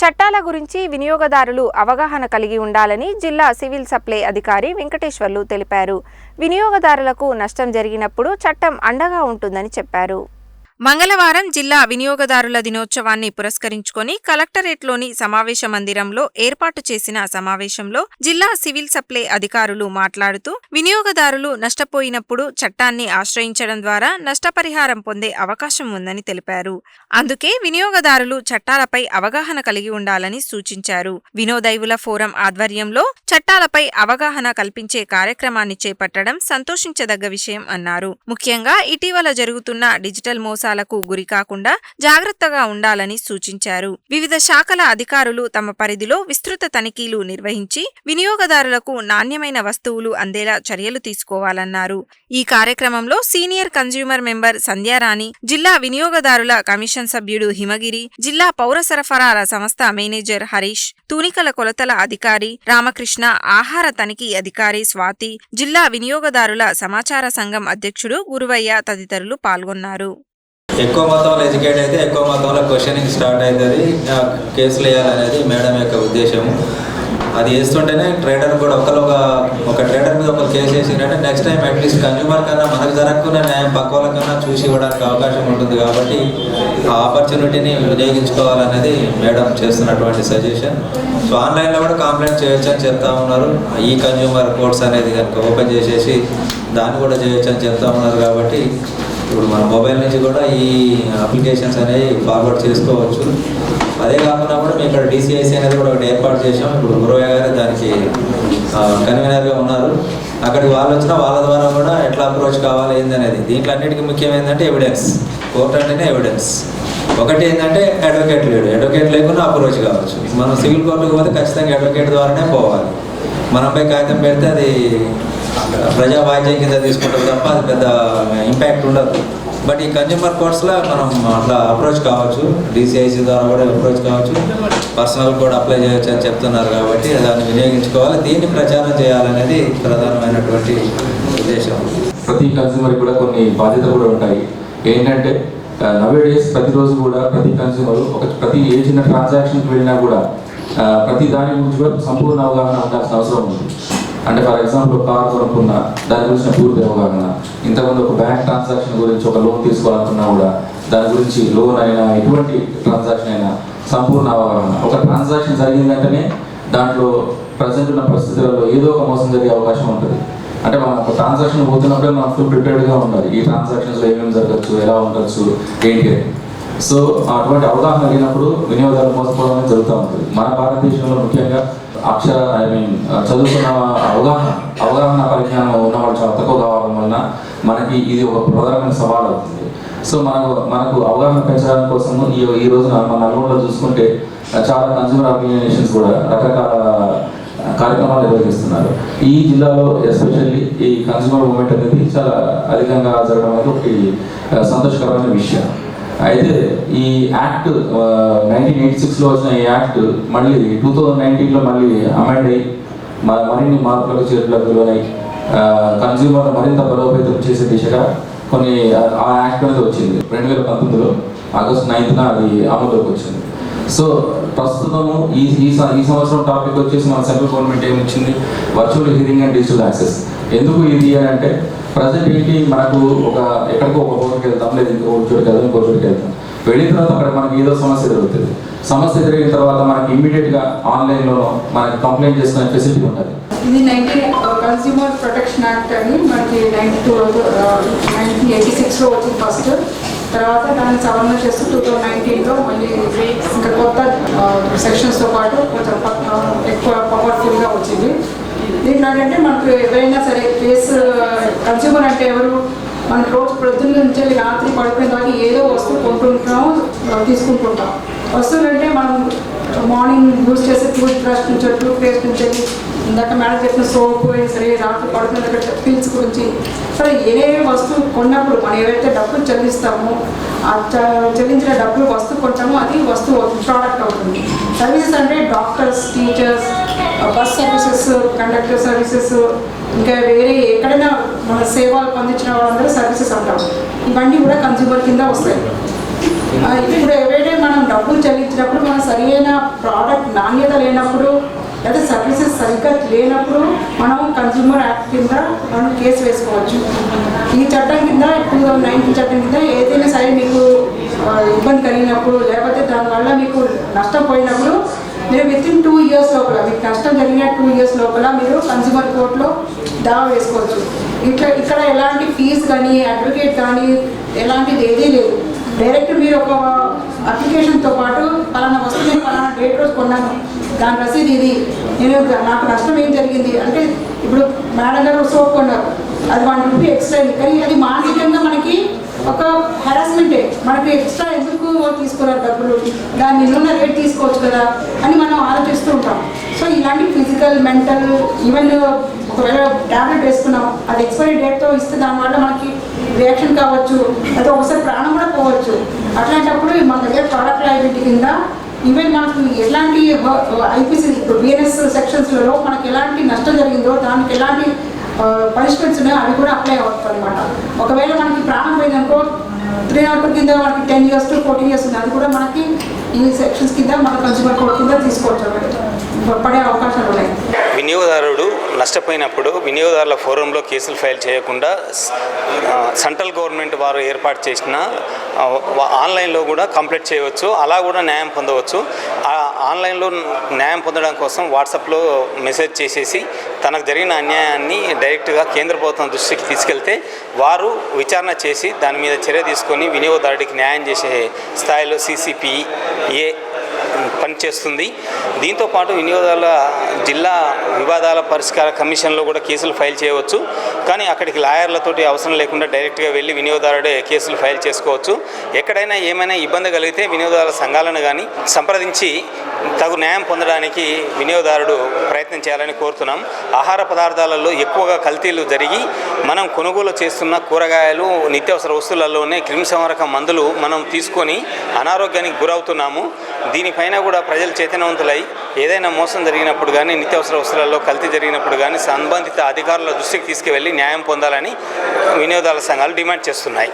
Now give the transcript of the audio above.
చట్టాల గురించి వినియోగదారులు అవగాహన కలిగి ఉండాలని జిల్లా సివిల్ సప్లై అధికారి వెంకటేశ్వర్లు తెలిపారు. వినియోగదారులకు నష్టం జరిగినప్పుడు చట్టం అండగా ఉంటుందని చెప్పారు. మంగళవారం జిల్లా వినియోగదారుల దినోత్సవాన్ని పురస్కరించుకొని కలెక్టరేట్లోని సమావేశ మందిరంలో ఏర్పాటు చేసిన సమావేశంలో జిల్లా సివిల్ సప్లై అధికారులు మాట్లాడుతూ వినియోగదారులు నష్టపోయినప్పుడు చట్టాన్ని ఆశ్రయించడం ద్వారా నష్టపరిహారం పొందే అవకాశం ఉందని తెలిపారు. అందుకే వినియోగదారులు చట్టాలపై అవగాహన కలిగి ఉండాలని సూచించారు. వినోదైవుల ఫోరం ఆధ్వర్యంలో చట్టాలపై అవగాహన కల్పించే కార్యక్రమాన్ని చేపట్టడం సంతోషించదగ్గ విషయం అన్నారు. ముఖ్యంగా ఇటీవల జరుగుతున్న డిజిటల్ మోసాలకు గురికాకుండా జాగ్రత్తగా ఉండాలని సూచించారు. వివిధ శాఖల అధికారులు తమ పరిధిలో విస్తృత తనిఖీలు నిర్వహించి వినియోగదారులకు నాణ్యమైన వస్తువులు అందేలా చర్యలు తీసుకోవాలన్నారు. ఈ కార్యక్రమంలో సీనియర్ కన్స్యూమర్ మెంబర్ సంధ్యారాణి, జిల్లా వినియోగదారుల కమిషన్ సభ్యుడు హిమగిరి, జిల్లా పౌర సరఫరాల సంస్థ మేనేజర్ హరీష్, తూనికల కొలతల అధికారి రామకృష్ణ, ఆహార తనిఖీ అధికారి స్వాతి, జిల్లా వినియోగదారుల సమాచార సంఘం అధ్యక్షుడు గురువయ్య తదితరులు పాల్గొన్నారు. ఎక్కువ మొత్తంలో ఎడ్యుకేట్ అయితే ఎక్కువ మొత్తంలో క్వశ్చనింగ్ స్టార్ట్ అవుతుంది, కేసులు వేయాలనేది మేడం యొక్క ఉద్దేశము. అది వేస్తుంటేనే ట్రేడర్ కూడా ఒక ట్రేడర్ మీద ఒక కేసు వేసిందంటే నెక్స్ట్ టైం అట్లీస్ట్ కన్జ్యూమర్ కన్నా మనకు జరగకుండా న్యాయం పక్క వాళ్ళకన్నా చూసి ఇవ్వడానికి అవకాశం ఉంటుంది. కాబట్టి ఆ ఆపర్చునిటీని వినియోగించుకోవాలనేది మేడం చేస్తున్నటువంటి సజెషన్. సో ఆన్లైన్లో కూడా కంప్లైంట్ చేయొచ్చు అని చెప్తా ఉన్నారు. ఈ కన్జ్యూమర్ కోర్ట్స్ అనేది కనుక ఓపెన్ చేసేసి దాన్ని కూడా చేయొచ్చు అని చెప్తా ఉన్నారు. కాబట్టి ఇప్పుడు మన మొబైల్ నుంచి కూడా ఈ అప్లికేషన్స్ అనేవి ఫార్వర్డ్ చేసుకోవచ్చు. అదే కాకుండా కూడా మేము ఇక్కడ DCIC అనేది కూడా ఒకటి ఏర్పాటు చేసాం. ఇప్పుడు గురవయ్య గారు దానికి కన్వీనర్గా ఉన్నారు. అక్కడికి వాళ్ళు వచ్చినా వాళ్ళ ద్వారా కూడా ఎట్లా అప్రోచ్ కావాలి ఏందనేది. దీంట్లో అన్నిటికీ ముఖ్యమైనదంటే ఎవిడెన్స్. కోర్టు అంటేనే ఎవిడెన్స్. ఒకటి ఏంటంటే అడ్వకేట్ లేడు, అడ్వకేట్ లేకుండా అప్రోచ్ కావచ్చు. మనం సివిల్ కోర్టుకు పోతే ఖచ్చితంగా అడ్వకేట్ ద్వారానే పోవాలి. మనపై కాగితం పెడితే అది ప్రజా వాయిద్యం కింద తీసుకుంటారు తప్ప అది పెద్ద ఇంపాక్ట్ ఉండదు. బట్ ఈ కన్జ్యూమర్ కోర్ట్స్లో మనం అట్లా అప్రోచ్ కావచ్చు, DCIC ద్వారా కూడా అప్రోచ్ కావచ్చు, పర్సనల్ కూడా అప్లై చేయొచ్చు అని చెప్తున్నారు. కాబట్టి దాన్ని వినియోగించుకోవాలి, దీన్ని ప్రచారం చేయాలనేది ప్రధానమైనటువంటి ఉద్దేశం. ప్రతి కన్జ్యూమర్ కూడా కొన్ని బాధ్యతలు కూడా ఉంటాయి. ఏంటంటే నవేడేస్ ప్రతిరోజు కూడా ప్రతి కన్జ్యూమర్ ప్రతి ఏ చిన్న ట్రాన్సాక్షన్కి వెళ్ళినా కూడా ప్రతి దాని గురించి కూడా సంపూర్ణ అవగాహన ఉండాల్సిన అవసరం ఉంది. అంటే ఫర్ ఎగ్జాంపుల్ కార్ కొనుక్కున్నా దాని గురించి పూర్తి అవగాహన, ఇంతకుముందు ఒక బ్యాంక్ ట్రాన్సాక్షన్ గురించి ఒక లోన్ తీసుకోవాలనుకున్నా కూడా దాని గురించి లోన్ అయినా ఎటువంటి ట్రాన్సాక్షన్ అయినా సంపూర్ణ అవగాహన. ఒక ట్రాన్సాక్షన్ జరిగిందంటేనే దాంట్లో ప్రజెంట్ ఉన్న పరిస్థితులలో ఏదో ఒక మోసం జరిగే అవకాశం ఉంటుంది. అంటే మనం ఒక ట్రాన్సాక్షన్ పోతున్నప్పుడే మనం ఫుల్ ప్రిపేర్డ్గా ఉండాలి. ఈ ట్రాన్సాక్షన్స్లో ఏమేమి జరగచ్చు, ఎలా ఉండొచ్చు, ఏంటి. సో అటువంటి అవగాహన లేనప్పుడు వినియోగదారులు మోసపోవడం అనేది జరుగుతూ ఉంటుంది. మన భారతదేశంలో ముఖ్యంగా చదువుకున్న అవగాహన పరిజ్ఞానం ఉన్నవాళ్ళు చాలా తక్కువ కావడం వలన మనకి ఇది ఒక ప్రధానమైన సవాల్ అవుతుంది. సో మనకు అవగాహన పెంచడానికి కోసము ఈ రోజున మన నలుగురిలో చూసుకుంటే చాలా కన్స్యూమర్ ఆర్గనైజేషన్స్ కూడా రకరకాల కార్యక్రమాలు నిర్వహిస్తున్నారు. ఈ జిల్లాలో ఎస్పెషల్లీ ఈ కన్స్యూమర్ మూవ్మెంట్ అనేది చాలా అధికంగా జరగడం అనేది ఒకటి సంతోషకరమైన విషయం. అయితే ఈ యాక్ట్ 1986లో వచ్చిన ఈ యాక్ట్ మళ్ళీ 2019లో మళ్ళీ అమెండ్ అయ్యి మరిన్ని మార్పులకు చేర్పులకు లోనై కన్స్యూమర్ మరింత బలోపేతం చేసే దిశగా కొన్ని ఆ యాక్ట్ అనేది వచ్చింది. 2019లో ఆగస్టు 9న అది అమలులోకి వచ్చింది. సో ప్రస్తుతము ఈ సంవత్సరం టాపిక్ వచ్చేసి మన సెంట్రల్ గవర్నమెంట్ ఏమొచ్చింది, virtual hearing and digital access. ఎందుకు ఇది అని అంటే ప్రజెంట్ ఏంటి, మనకు ఎక్కడికో ఒక చోటుకి వెళ్తాం, లేదు ఇంకో చోటుకి వెళ్తాం, ఇంకో చోటుకి వెళ్తాం. వెళ్ళిన తర్వాత అక్కడ మనకి ఏదో సమస్య ఎదుగుతుంది. సమస్య ఎదురైన తర్వాత మనకి ఇమ్మీడియట్గా ఆన్లైన్లో మనకి కంప్లైంట్ చేసుకునే ఫెసిలిటీ ఉంటుంది. ఇది కన్స్యూమర్ ప్రొటెక్షన్ యాక్ట్ అని మనకి 1986లో వచ్చింది ఫస్ట్. తర్వాత దాన్ని సవరణ చేస్తూ 2019లో మళ్ళీ ఇంకా కొత్త సెక్షన్స్తో పాటు కొంచెం ఎక్కువ పవర్ఫుల్గా వచ్చింది. దీంట్లో ఏంటంటే మనకు ఎవరైనా సరే కేసు కన్స్యూమర్ అంటే ఎవరు, మనకు రోజు ప్రొద్దున్న నుంచి రాత్రి పడుకునే దాకా ఏదో వస్తువు కొంటుంటాం, తీసుకుంటుంటాం. వస్తువులు అంటే మనం మార్నింగ్ యూజ్ చేసే టూత్ బ్రష్ నుంచి, టూత్ పేస్ట్ నుంచి, ఇందాక మేడం చెప్పిన సోపు సరే, రాత్రి పడుకునే పిల్స్ గురించి సరే ఏ వస్తువు కొన్నప్పుడు మనం ఏవైతే డబ్బులు చెల్లిస్తామో ఆ చెల్లించిన డబ్బులు వస్తువు కొంటామో అది వస్తువు ప్రోడక్ట్ అవుతుంది. సర్వీసెస్ అంటే doctors, teachers, bus services, conductor services, ఇంకా వేరే ఎక్కడైనా మన సేవలు పొందించిన వాళ్ళందరూ సర్వీసెస్ అంటాం. ఇవన్నీ కూడా కన్స్యూమర్ కింద వస్తాయి. ఇప్పుడు ఏవైతే మనం డబ్బులు చెల్లించినప్పుడు మనం సరైన ప్రోడక్ట్ నాణ్యత లేనప్పుడు లేదా సర్వీసెస్ సరిగ్గా లేనప్పుడు మనం కన్జ్యూమర్ యాక్ట్ కింద మనం కేసు వేసుకోవచ్చు. ఈ చట్టం కింద 2019 చట్టం కింద ఏదైనా సరే మీకు ఇబ్బంది కలిగినప్పుడు లేకపోతే దానివల్ల మీకు నష్టపోయినప్పుడు మీరు వితిన్ 2 years లోపల మీకు నష్టం జరిగిన 2 years లోపల మీరు కన్జ్యూమర్ కోర్టులో దావా వేసుకోవచ్చు. ఇక్కడ ఎలాంటి ఫీజు కానీ అడ్వకేట్ కానీ ఎలాంటిది ఏదీ లేదు. డైరెక్ట్ మీరు ఒక అప్లికేషన్తో పాటు పలానా వస్తుంది పలానా డేట్ రోజు కొన్నాను దాని రసీదు ఇది నేను నాకు నష్టం ఏం జరిగింది అంటే ఇప్పుడు మేడం గారు సోప్ కొన్నారు అది 1 రూపీ ఎక్స్ట్రా అయింది కానీ అది మానసికంగా మనకి ఒక హెరాస్మెంటే. మనకి ఎక్స్ట్రా ఎందుకు తీసుకున్నారు డబ్బులు దాని నిన్న రేట్ తీసుకోవచ్చు కదా అని మనం ఆలోచిస్తూ ఉంటాం. సో ఇలాంటి ఫిజికల్ మెంటల్ ఈవెన్ ఒకవేళ ట్యాబ్లెట్ వేసుకున్నాం అది ఎక్స్పైరీ డేట్తో ఇస్తే దానివల్ల మనకి రియాక్షన్ కావచ్చు అది ఒకసారి ప్రాణం కూడా పోవచ్చు. అట్లాంటప్పుడు మన దగ్గర ప్రోడక్ట్ లయబిలిటీ కింద ఈవెన్ మనకు ఎలాంటి ఐపీసీ ఇప్పుడు బిఎన్ఎస్ సెక్షన్స్లలో మనకి ఎలాంటి నష్టం జరిగిందో దానికి ఎలాంటి పనిష్మెంట్స్ ఉన్నాయో అవి కూడా అప్లై అవుతుంది అనమాట. ఒకవేళ మనకి ప్రాణం పోయిందనుకో 3 కింద మనకి 10 years to 14 years ఉంది అది కూడా మనకి ఈ సెక్షన్స్ కింద మన కన్స్యూమర్ కోర్ట్ కింద తీసుకోవచ్చు అన్నమాట పడే అవకాశాలు ఉన్నాయి. వినియోగదారుడు నష్టపోయినప్పుడు వినియోగదారుల ఫోరంలో కేసులు ఫైల్ చేయకుండా సెంట్రల్ గవర్నమెంట్ వారు ఏర్పాటు చేసిన ఆన్లైన్లో కూడా కంప్లైంట్ చేయవచ్చు, అలా కూడా న్యాయం పొందవచ్చు. ఆన్లైన్లో న్యాయం పొందడం కోసం వాట్సాప్లో మెసేజ్ చేసేసి తనకు జరిగిన అన్యాయాన్ని డైరెక్ట్గా కేంద్ర ప్రభుత్వం దృష్టికి తీసుకెళ్తే వారు విచారణ చేసి దాని మీద చర్య తీసుకొని వినియోగదారుడికి న్యాయం చేసే స్థాయిలో CCPA పనిచేస్తుంది. దీంతోపాటు వినియోగదారుల జిల్లా వివాదాల పరిష్కార కమిషన్లో కూడా కేసులు ఫైల్ చేయవచ్చు. కానీ అక్కడికి లాయర్లతోటి అవసరం లేకుండా డైరెక్ట్గా వెళ్ళి వినియోగదారుడే కేసులు ఫైల్ చేసుకోవచ్చు. ఎక్కడైనా ఏమైనా ఇబ్బంది కలిగితే వినియోగదారుల సంఘాలను కానీ సంప్రదించి తగు న్యాయం పొందడానికి వినియోగదారుడు ప్రయత్నం చేయాలని కోరుతున్నాం. ఆహార పదార్థాలలో ఎక్కువగా కల్తీలు జరిగి మనం కొనుగోలు చేస్తున్న కూరగాయలు నిత్యావసర వస్తువులలోనే క్రిమిసంహారక మందులు మనం తీసుకొని అనారోగ్యానికి గురవుతున్నాము. దీనిపైన కూడా ప్రజలు చైతన్యవంతులై ఏదైనా మోసం జరిగినప్పుడు కానీ నిత్యావసర వస్తువులలో కల్తీ జరిగినప్పుడు కానీ సంబంధిత అధికారుల దృష్టికి తీసుకువెళ్ళి న్యాయం పొందాలని వినియోగదారుల సంఘాలు డిమాండ్ చేస్తున్నాయి.